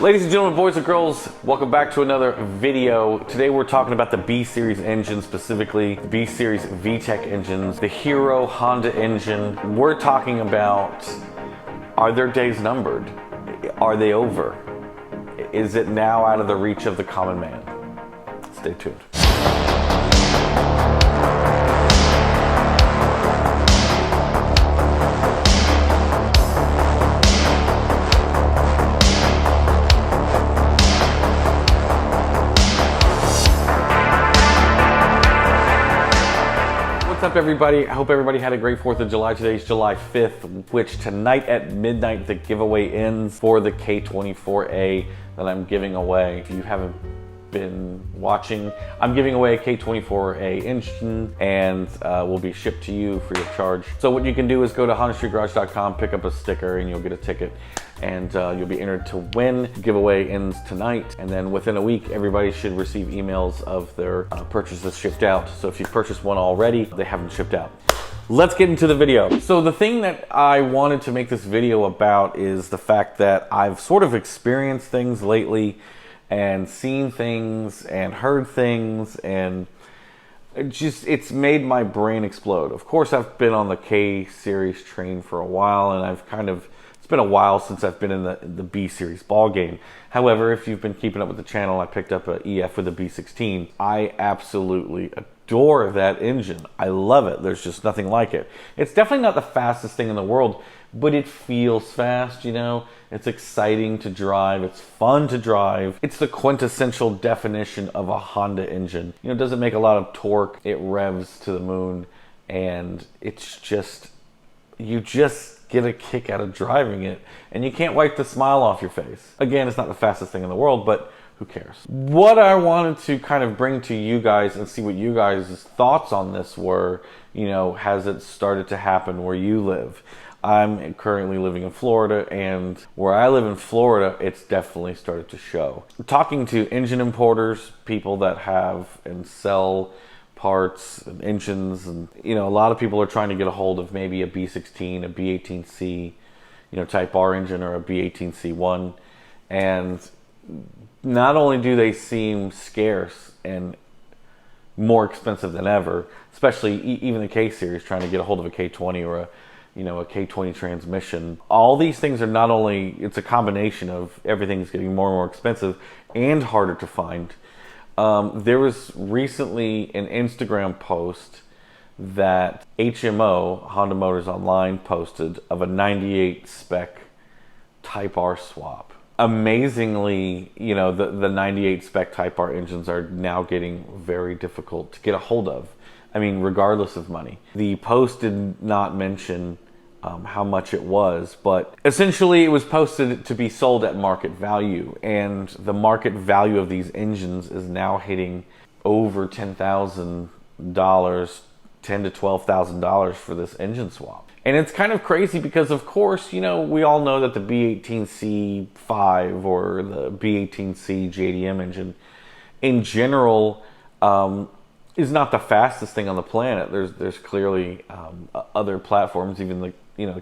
Ladies and gentlemen, boys and girls, welcome back to another video. Today we're talking about the B-Series engine, specifically the B-Series Vtec engines, the Hero Honda engine. We're talking about, are their days numbered? Are they over? Is it now out of the reach of the common man? Stay tuned. What's up, everybody? I hope everybody had a great 4th of July. Today's July 5th, which tonight at midnight the giveaway ends for the K24A that I'm giving away. If you haven't been watching, I'm giving away a K24A engine and will be shipped to you free of charge. So what you can do is go to HondaStreetGarage.com, pick up a sticker, and you'll get a ticket. And you'll be entered to win. Giveaway ends tonight, and then within a week, everybody should receive emails of their purchases shipped out. So if you purchased one already, they haven't shipped out. Let's get into the video. So the thing that I wanted to make this video about is the fact that I've sort of experienced things lately and seen things and heard things, and it's made my brain explode. Of course, I've been on the K-Series train for a while, and it's been a while since I've been in the B-Series ball game. However, if you've been keeping up with the channel, I picked up an EF with a B16. I absolutely adore that engine. I love it. There's just nothing like it. It's definitely not the fastest thing in the world, but it feels fast, you know? It's exciting to drive. It's fun to drive. It's the quintessential definition of a Honda engine. You know, it doesn't make a lot of torque. It revs to the moon, and it's just, you just get a kick out of driving it, and you can't wipe the smile off your face. Again, it's not the fastest thing in the world, but who cares? What I wanted to kind of bring to you guys and see what you guys' thoughts on this were, you know, has it started to happen where you live? I'm currently living in Florida, and where I live in Florida, it's definitely started to show. Talking to engine importers, people that have and sell parts and engines, and you know, a lot of people are trying to get a hold of maybe a B16, a B18C, you know, Type R engine, or a B18C1, and not only do they seem scarce and more expensive than ever, especially even the K-Series, trying to get a hold of a K20 or a K20 transmission. All these things are not only, it's a combination of everything's getting more and more expensive and harder to find. There was recently an Instagram post that HMO, Honda Motors Online, posted of a 98 spec Type R swap. Amazingly, you know, the 98 spec Type R engines are now getting very difficult to get a hold of. I mean, regardless of money. The post did not mention how much it was, but essentially it was posted to be sold at market value, and the market value of these engines is now hitting over $10,000, $10,000 to $12,000 for this engine swap. And it's kind of crazy because, of course, you know, we all know that the B18C5 or the B18C JDM engine in general is not the fastest thing on the planet. There's clearly other platforms, even the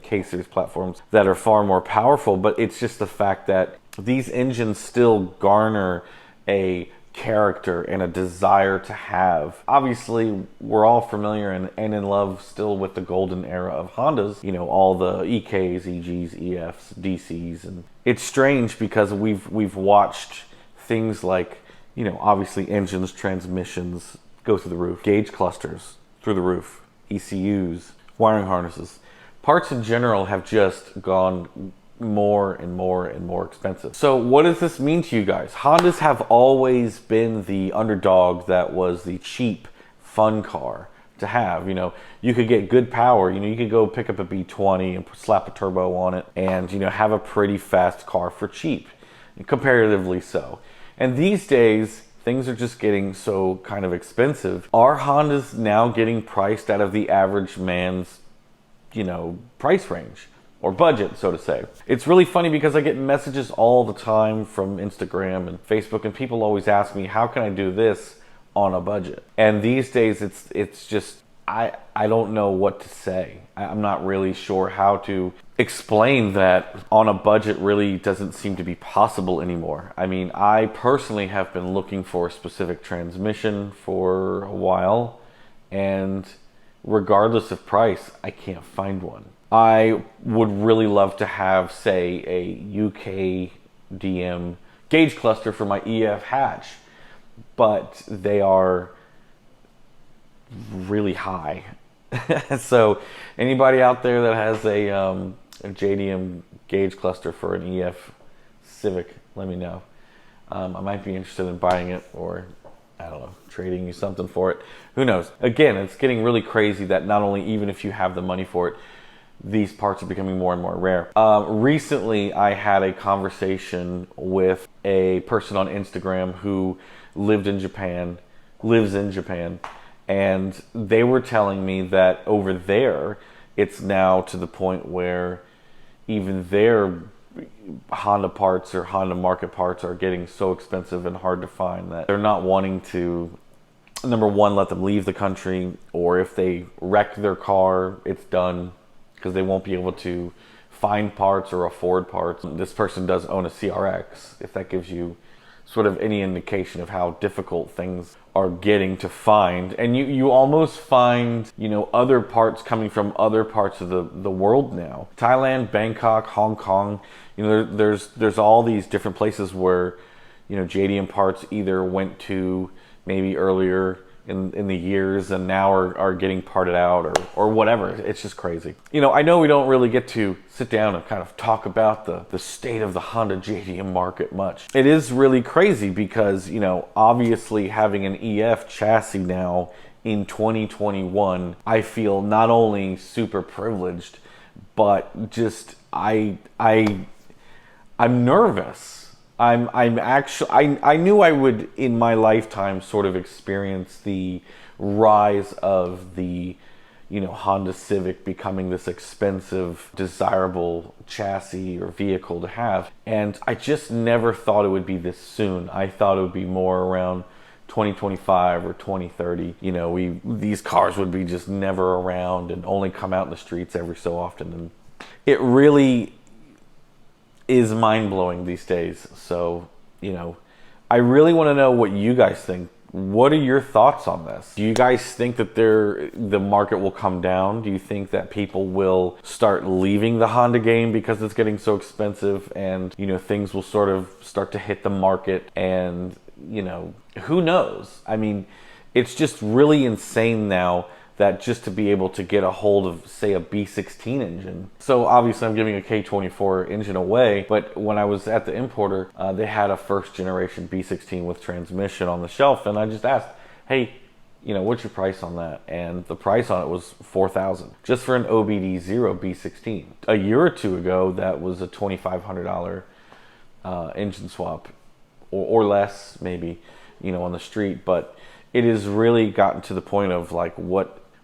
K-Series platforms, that are far more powerful, but it's just the fact that these engines still garner a character and a desire to have. Obviously, we're all familiar and in love still with the golden era of Hondas, you know, all the EKs, EGs, EFs, DCs, and it's strange because we've watched things like, you know, obviously engines, transmissions go through the roof, gauge clusters through the roof, ECUs, wiring harnesses. Parts in general have just gone more and more and more expensive. So what does this mean to you guys? Hondas have always been the underdog that was the cheap, fun car to have. You know, you could get good power. You know, you could go pick up a B20 and slap a turbo on it and, you know, have a pretty fast car for cheap, comparatively so. And these days, things are just getting so kind of expensive. Are Hondas now getting priced out of the average man's, you know, price range or budget, so to say? It's really funny because I get messages all the time from Instagram and Facebook, and people always ask me, how can I do this on a budget? And these days it's just, I don't know what to say. I'm not really sure how to explain that on a budget really doesn't seem to be possible anymore. I mean, I personally have been looking for a specific transmission for a while, and regardless of price, I can't find one. I would really love to have, say, a UKDM gauge cluster for my EF hatch, but they are really high. So anybody out there that has a JDM gauge cluster for an EF Civic, let me know. I might be interested in buying it, or I don't know, trading you something for it. Who knows? Again, it's getting really crazy that not only even if you have the money for it, these parts are becoming more and more rare. Recently, I had a conversation with a person on Instagram who lives in Japan, and they were telling me that over there, it's now to the point where even their Honda parts or Honda market parts are getting so expensive and hard to find that they're not wanting to, number one, let them leave the country, or if they wreck their car, it's done, because they won't be able to find parts or afford parts. This person does own a CRX, if that gives you sort of any indication of how difficult things are getting to find. And you almost find, you know, other parts coming from other parts of the world now. Thailand, Bangkok, Hong Kong, you know, there's all these different places where, you know, JDM parts either went to maybe earlier in the years and now are getting parted out or whatever. It's just crazy. You know, I know we don't really get to sit down and kind of talk about the state of the Honda JDM market much. It is really crazy because, you know, obviously having an EF chassis now in 2021, I feel not only super privileged, but just I'm nervous. I'm actually, I knew I would in my lifetime sort of experience the rise of the, you know, Honda Civic becoming this expensive, desirable chassis or vehicle to have. And I just never thought it would be this soon. I thought it would be more around 2025 or 2030. You know, these cars would be just never around and only come out in the streets every so often. And it really is mind-blowing these days. So, you know, I really want to know what you guys think. What are your thoughts on this? Do you guys think that the market will come down? Do you think that people will start leaving the Honda game because it's getting so expensive, and, you know, things will sort of start to hit the market, and, you know, who knows? I mean, it's just really insane now that just to be able to get a hold of, say, a B16 engine. So obviously I'm giving a K24 engine away, but when I was at the importer, they had a first generation B16 with transmission on the shelf, and I just asked, hey, you know, what's your price on that? And the price on it was $4,000 just for an OBD0 B16. A year or two ago, that was a $2,500 engine swap, or less maybe, you know, on the street. But it has really gotten to the point of like,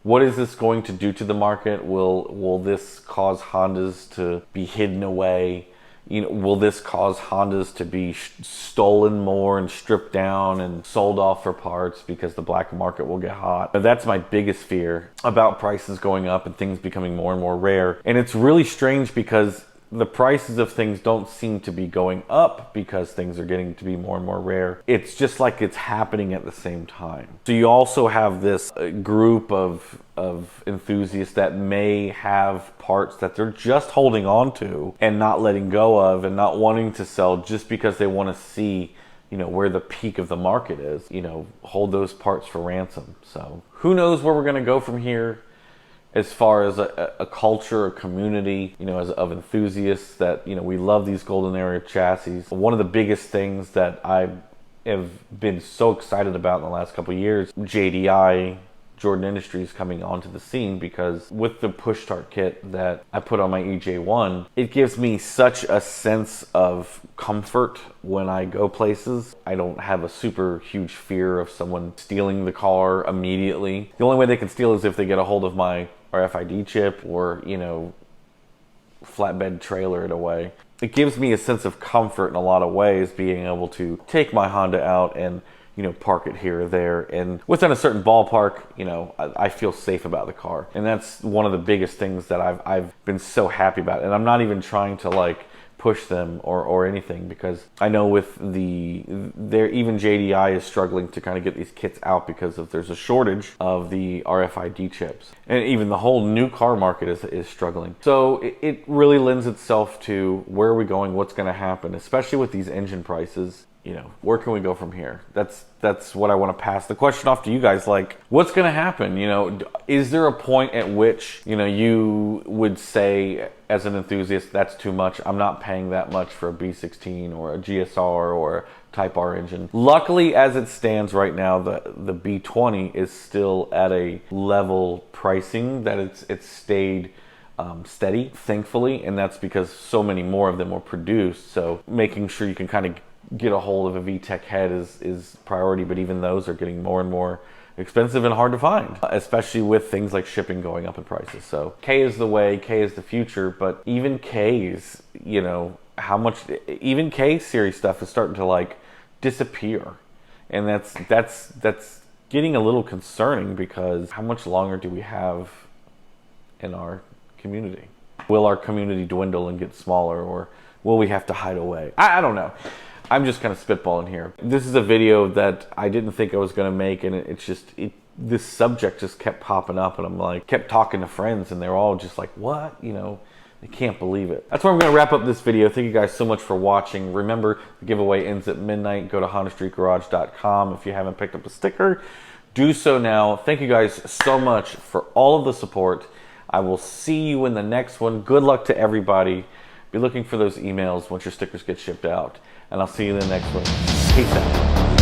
what is this going to do to the market? Will this cause Hondas to be hidden away? You know, will this cause Hondas to be stolen more and stripped down and sold off for parts because the black market will get hot? But that's my biggest fear about prices going up and things becoming more and more rare. And it's really strange because the prices of things don't seem to be going up because things are getting to be more and more rare. It's just like it's happening at the same time. So you also have this group of enthusiasts that may have parts that they're just holding on to and not letting go of and not wanting to sell just because they want to see, you know, where the peak of the market is, you know, hold those parts for ransom. So who knows where we're going to go from here as far as a culture, a community, you know, of enthusiasts that, you know, we love these golden era chassis. One of the biggest things that I have been so excited about in the last couple of years, JDI, Jordan Industries, coming onto the scene, because with the push start kit that I put on my EJ1, it gives me such a sense of comfort when I go places. I don't have a super huge fear of someone stealing the car immediately. The only way they can steal is if they get a hold of my RFID chip or, you know, flatbed trailer it away. It gives me a sense of comfort in a lot of ways, being able to take my Honda out and, you know, park it here or there. And within a certain ballpark, you know, I feel safe about the car. And that's one of the biggest things that I've been so happy about. And I'm not even trying to like push them or anything, because I know with even JDI is struggling to kind of get these kits out because there's a shortage of the RFID chips, and even the whole new car market is struggling. So it really lends itself to where are we going, what's going to happen, especially with these engine prices. You know, where can we go from here? That's what I want to pass the question off to you guys. Like, what's going to happen? You know, is there a point at which, you know, you would say as an enthusiast, that's too much, I'm not paying that much for a B16 or a GSR or a Type R engine? Luckily, as it stands right now, the B20 is still at a level pricing that it's stayed steady, thankfully, and that's because so many more of them were produced. So making sure you can kind of get a hold of a Vtec head is priority, but even those are getting more and more expensive and hard to find, especially with things like shipping going up in prices. So K is the way, K is the future, but even K's, you know, even K series stuff is starting to like disappear. And that's getting a little concerning, because how much longer do we have in our community? Will our community dwindle and get smaller, or will we have to hide away? I don't know. I'm just kind of spitballing here. This is a video that I didn't think I was going to make, and this subject just kept popping up, and I'm like, kept talking to friends, and they're all just like, what? You know, they can't believe it. That's where I'm going to wrap up this video. Thank you guys so much for watching. Remember, the giveaway ends at midnight. Go to HondaStreetGarage.com. If you haven't picked up a sticker, do so now. Thank you guys so much for all of the support. I will see you in the next one. Good luck to everybody. Be looking for those emails once your stickers get shipped out. And I'll see you in the next one. Peace out.